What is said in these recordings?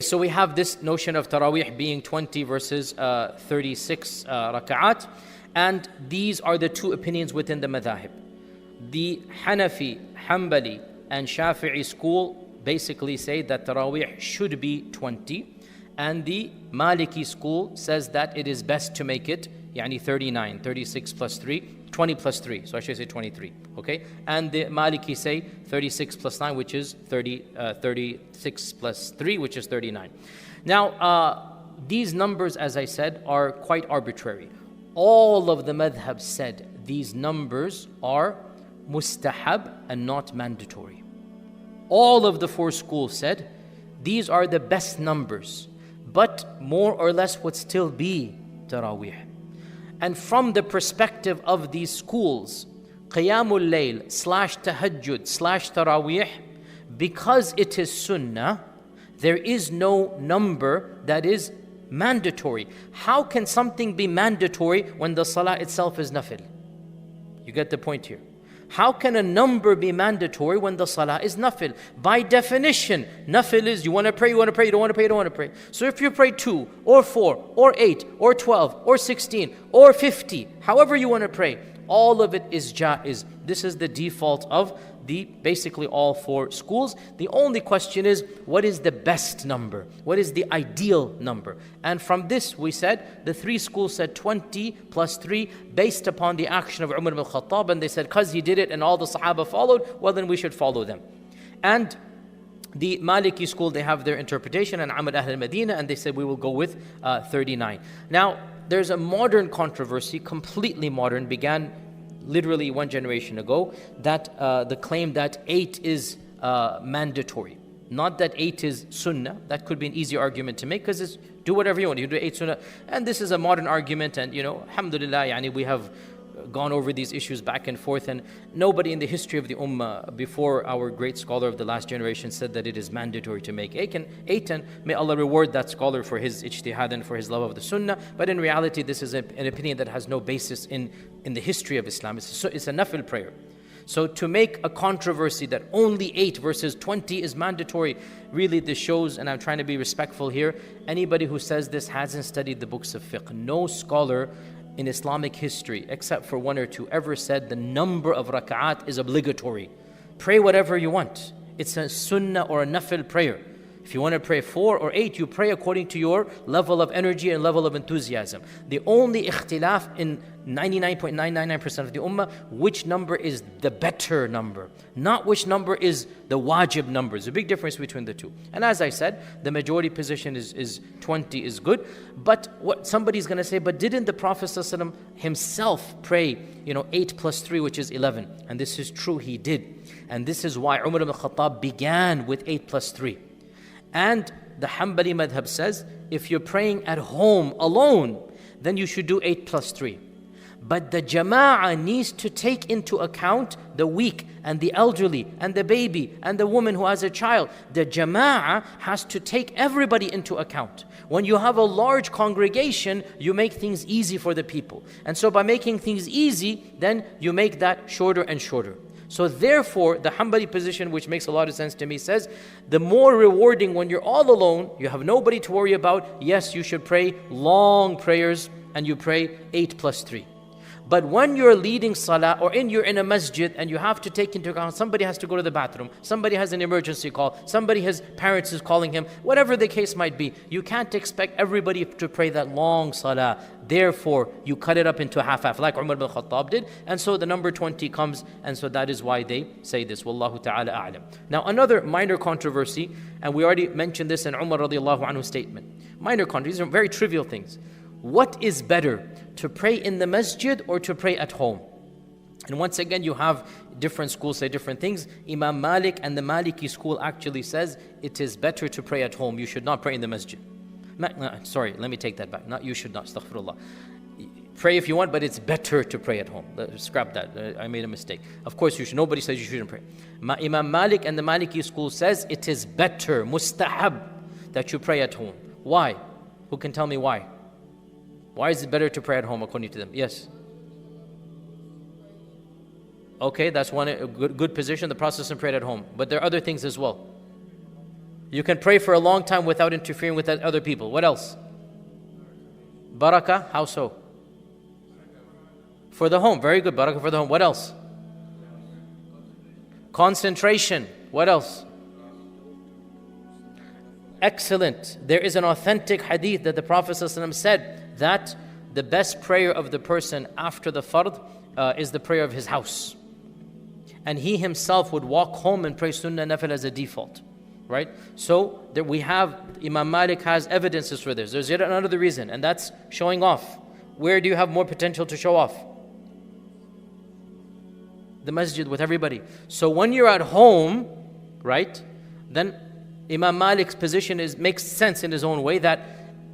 So we have this notion of Taraweeh being 20 versus 36 raka'at, and these are the two opinions within the madhahib. The Hanafi, Hanbali and Shafi'i school basically say that Taraweeh should be 20, and the Maliki school says that it is best to make it 39, 36 plus 3, 20 plus 3, so I should say 23, okay? And the Maliki say 36 plus 9, which is 36 plus 3, which is 39. Now, these numbers, as I said, are quite arbitrary. All of the madhab said these numbers are mustahab and not mandatory. All of the four schools said these are the best numbers, but more or less would still be Taraweeh. And from the perspective of these schools, Qiyamul Layl / Tahajjud / Taraweeh, because it is Sunnah, there is no number that is mandatory. How can something be mandatory when the Salah itself is nafil? You get the point here. How can a number be mandatory when the Salah is nafil? By definition, nafil is you want to pray, you want to pray, you don't want to pray, you don't want to pray. So if you pray 2 or 4 or 8 or 12 or 16 or 50, however you want to pray, all of it is jaiz. This is the default of the basically all four schools. The only question is, what is the best number? What is the ideal number? And from this we said, the three schools said 20 plus 3 based upon the action of Umar ibn Khattab, and they said because he did it and all the Sahaba followed, well then we should follow them. And the Maliki school, they have their interpretation, and Amal Ahl al-Madinah, and they said we will go with 39. Now, there's a modern controversy, completely modern, began literally one generation ago, that the claim that 8 is mandatory. Not that 8 is sunnah. That could be an easy argument to make, because it's do whatever you want. You do 8 sunnah. And this is a modern argument, and alhamdulillah, we have gone over these issues back and forth, and nobody in the history of the ummah before our great scholar of the last generation said that it is mandatory to make 8, and may Allah reward that scholar for his ijtihad and for his love of the sunnah. But in reality, this is an opinion that has no basis in the history of Islam. It's a nafil prayer. So to make a controversy that only 8 versus 20 is mandatory, really this shows, and I'm trying to be respectful here, anybody who says this hasn't studied the books of fiqh. No scholar in Islamic history, except for 1 or 2, ever said the number of raka'at is obligatory. Pray whatever you want. It's a sunnah or a nafil prayer. If you want to pray 4 or 8, you pray according to your level of energy and level of enthusiasm. The only ikhtilaf in 99.999% of the ummah, which number is the better number, not which number is the wajib number. There's a big difference between the two. And as I said, the majority position is 20 is good. But what somebody's going to say, but didn't the Prophet ﷺ himself pray 8 plus 3, which is 11? And this is true, he did. And this is why Umar ibn Khattab began with 8 plus 3. And the Hanbali madhab says, if you're praying at home alone, then you should do 8 plus 3. But the jama'ah needs to take into account the weak and the elderly and the baby and the woman who has a child. The jama'ah has to take everybody into account. When you have a large congregation, you make things easy for the people. And so by making things easy, then you make that shorter and shorter. So therefore, the Hanbali position, which makes a lot of sense to me, says the more rewarding when you're all alone, you have nobody to worry about. Yes, you should pray long prayers, and you pray 8 plus 3. But when you're leading salah, or you're in a masjid and you have to take into account somebody has to go to the bathroom, somebody has an emergency call, his parents is calling him, whatever the case might be, you can't expect everybody to pray that long salah. Therefore, you cut it up into half, like Umar ibn Khattab did, and so the number 20 comes, and so that is why they say this. Wallahu ta'ala a'lam. Now another minor controversy, and we already mentioned this in Umar radiallahu anhu's statement. Minor controversies are very trivial things. What is better, to pray in the masjid or to pray at home? And once again, you have different schools say different things. Imam Malik and the Maliki school actually says it is better to pray at home. You should not pray in the masjid. Sorry, let me take that back. Not you should not, astaghfirullah. Pray if you want, but it's better to pray at home. Scrap that, I made a mistake. Of course you should, nobody says you shouldn't pray. Imam Malik and the Maliki school says it is better, mustahab, that you pray at home. Why? Who can tell me why? Why is it better to pray at home according to them? Yes. Okay, that's one good position. The Prophet prayed at home. But there are other things as well. You can pray for a long time without interfering with other people. What else? Barakah, how so? For the home, very good, barakah for the home. What else? Concentration, what else? Excellent. There is an authentic hadith that the Prophet ﷺ said that the best prayer of the person after the fard is the prayer of his house. And he himself would walk home and pray sunnah nafil as a default. Right? So there we have, Imam Malik has evidences for this. There's yet another reason, and that's showing off. Where do you have more potential to show off? The masjid with everybody. So when you're at home, right, then Imam Malik's position makes sense in his own way, that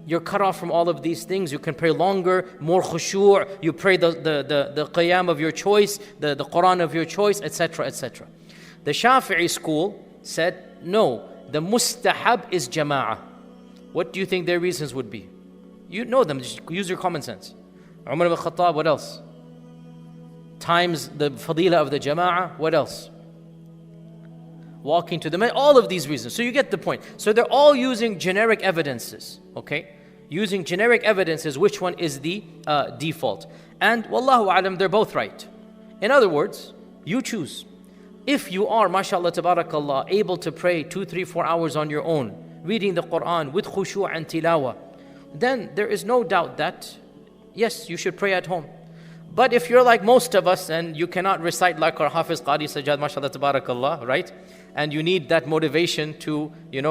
you're cut off from all of these things. You can pray longer, more khushu', you pray the qiyam of your choice, the Quran of your choice, etc., etc. The Shafi'i school said, no, the mustahab is jama'ah. What do you think their reasons would be? You know them, just use your common sense. Umar ibn Khattab, what else? Times the fadila of the jama'ah, what else? Walking to the masjid, all of these reasons. So you get the point. So they're all using generic evidences, okay? Using generic evidences, which one is the default. And wallahu alam, they're both right. In other words, you choose. If you are, mashallah, tabarakallah, able to pray 2, 3, 4 hours on your own, reading the Quran with khushu' and tilawa, then there is no doubt that, yes, you should pray at home. But if you're like most of us and you cannot recite like our Hafiz Qari Sajjad, mashallah, tabarakallah, right? And you need that motivation to, read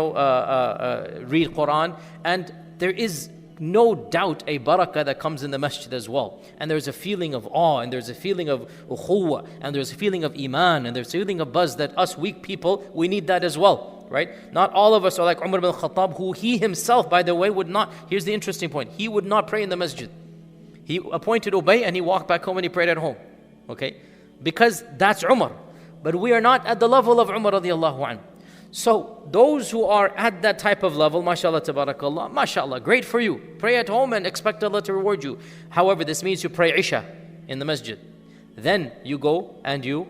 Quran. And there is no doubt a barakah that comes in the masjid as well. And there's a feeling of awe, and there's a feeling of ukhuwa, and there's a feeling of iman, and there's a feeling of buzz that us weak people, we need that as well, right? Not all of us are like Umar ibn Khattab, who he himself, by the way, would not, here's the interesting point, he would not pray in the masjid. He appointed Ubay and he walked back home and he prayed at home, okay? Because that's Umar. But we are not at the level of Umar radiallahu anhu. So those who are at that type of level, mashallah, tabarakallah, mashallah, great for you. Pray at home and expect Allah to reward you. However, this means you pray Isha in the masjid. Then you go and you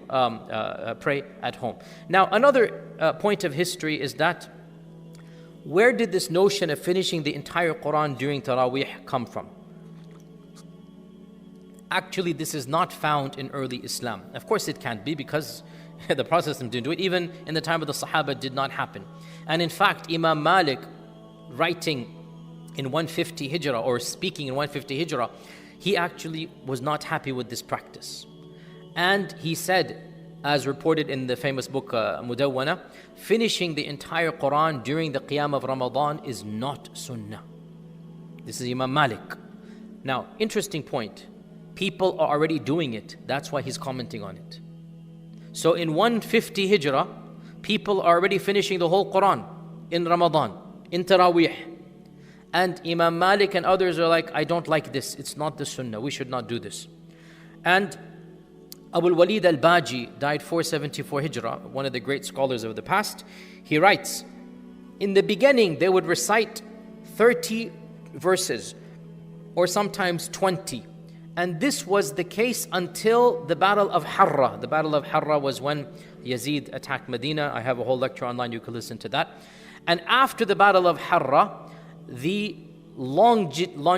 pray at home. Now, another point of history is that where did this notion of finishing the entire Quran during Taraweeh come from? Actually, this is not found in early Islam. Of course, it can't be because the Prophet didn't do it. Even in the time of the Sahaba, it did not happen. And in fact, Imam Malik, writing in 150 Hijrah or speaking in 150 Hijrah, he actually was not happy with this practice. And he said, as reported in the famous book Mudawwana, finishing the entire Quran during the Qiyam of Ramadan is not Sunnah. This is Imam Malik. Now, interesting point. People are already doing it. That's why he's commenting on it. So in 150 Hijrah, people are already finishing the whole Quran in Ramadan, in Taraweeh. And Imam Malik and others are like, I don't like this. It's not the Sunnah. We should not do this. And Abu al-Walid al-Baji died 474 Hijrah, one of the great scholars of the past. He writes, in the beginning, they would recite 30 verses or sometimes 20. And this was the case until the Battle of Harra. The Battle of Harra was when Yazid attacked Medina. I have a whole lecture online, you can listen to that. And after the Battle of Harra, the longevity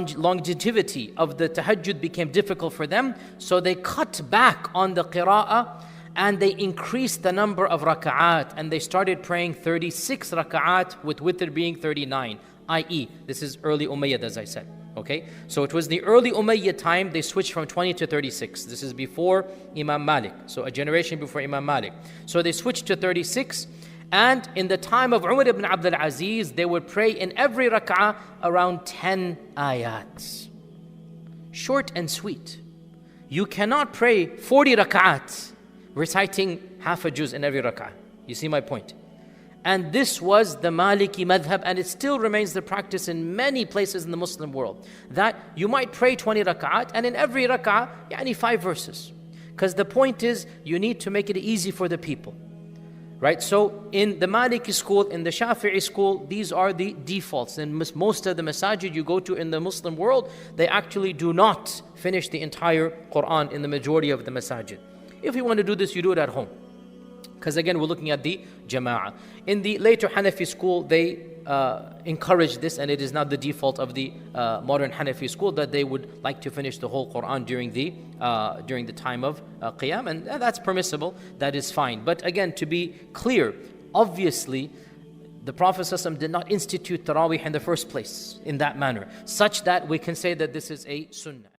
of the tahajjud became difficult for them. So they cut back on the qira'ah and they increased the number of raka'at. And they started praying 36 raka'at with witr being 39. I.e., this is early Umayyad, as I said. Okay, so it was the early Umayyad time, they switched from 20 to 36. This is before Imam Malik, so a generation before Imam Malik. So they switched to 36, and in the time of Umar ibn Abdul Aziz, they would pray in every rak'ah around 10 ayats. Short and sweet. You cannot pray 40 rak'at reciting half a juz in every rak'ah. You see my point? And this was the Maliki madhab, and it still remains the practice in many places in the Muslim world, that you might pray 20 rak'at, and in every rak'ah, 5 verses. Because the point is, you need to make it easy for the people. Right? So in the Maliki school, in the Shafi'i school, these are the defaults. In most of the masajid you go to in the Muslim world, they actually do not finish the entire Quran in the majority of the masajid. If you want to do this, you do it at home. Because again, we're looking at the jama'ah. In the later Hanafi school, they encourage this, and it is not the default of the modern Hanafi school that they would like to finish the whole Quran during the time of Qiyam, and that's permissible, that is fine. But again, to be clear, obviously, the Prophet ﷺ did not institute Taraweeh in the first place in that manner, such that we can say that this is a sunnah.